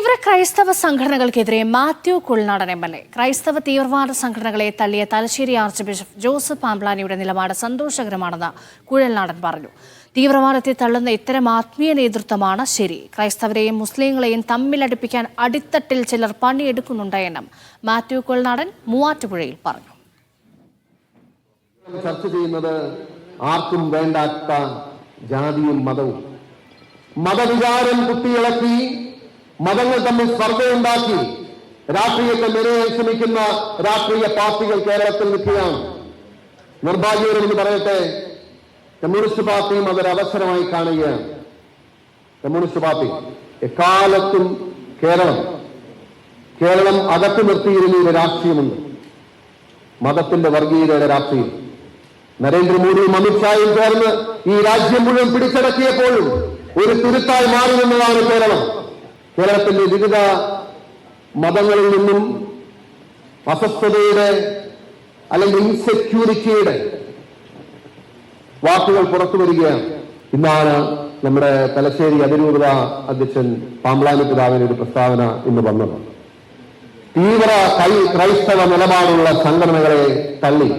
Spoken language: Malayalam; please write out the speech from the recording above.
തീവ്ര ക്രൈസ്തവ സംഘടനകൾക്കെതിരെ മാത്യു കുഴൽനാടൻ MLA ക്രൈസ്തവ തീവ്രവാദ സംഘടനകളെ തള്ളിയ തലശ്ശേരി ആർച്ച് ബിഷപ്പ് ജോസഫ് പാംപ്ലാനിയുടെ നിലപാട് സന്തോഷകരമാണെന്ന് കുഴൽനാടൻ പറഞ്ഞു. തീവ്രവാദത്തെ തള്ളുന്ന ഇത്തരം ആത്മീയ നേതൃത്വമാണ് ശരി. ക്രൈസ്തവരെയും മുസ്ലിങ്ങളെയും തമ്മിലടിപ്പിക്കാൻ അടിത്തട്ടിൽ ചിലർ പണിയെടുക്കുന്നുണ്ട് എന്നും മാത്യു കുഴൽനാടൻ മൂവാറ്റുപുഴയിൽ പറഞ്ഞു. ചർച്ച ചെയ്യുന്നത് ആർക്കും വേണ്ടാത്ത ജാതിയും മതവും, മതവികാരം കുത്തിയിളക്കി മതങ്ങൾ തമ്മിൽ സ്പർദ്ധയുണ്ടാക്കി രാഷ്ട്രീയത്തെ നിലയാൻ ശ്രമിക്കുന്ന രാഷ്ട്രീയ പാർട്ടികൾ കേരളത്തിൽ നിൽക്കുകയാണ്. നിർഭാഗ്യകരമെന്ന് പറയട്ടെ, കമ്മ്യൂണിസ്റ്റ് പാർട്ടിയും അതൊരവസരമായി കാണുകയാണ്. കമ്മ്യൂണിസ്റ്റ് പാർട്ടി എക്കാലത്തും കേരളം അകത്തു നിർത്തിയിരുന്ന രാഷ്ട്രീയമുണ്ട്, മതത്തിന്റെ വർഗീയതയുടെ രാഷ്ട്രീയം. നരേന്ദ്രമോദിയും അമിത്ഷായും ചേർന്ന് ഈ രാജ്യം മുഴുവൻ പിടിച്ചടക്കിയപ്പോഴും ഒരു തുരുത്തായി മാറി നിന്നതാണ് കേരളം. കേരളത്തിന്റെ വിവിധ മതങ്ങളിൽ നിന്നും അസ്വസ്ഥതയുടെ അല്ലെങ്കിൽ ഇൻസെക്യൂരിറ്റിയുടെ വാക്കുകൾ പുറത്തു വരികയാണ്. ഇന്നാണ് നമ്മുടെ തലശ്ശേരി അതിരൂപത അധ്യക്ഷൻ പാംപ്ലാനി പിതാവിന് ഒരു പ്രസ്താവന ഇന്ന് വന്നത്. തീവ്ര ക്രൈസ്തവ നിലപാടുള്ള സംഘടനകളെ തള്ളി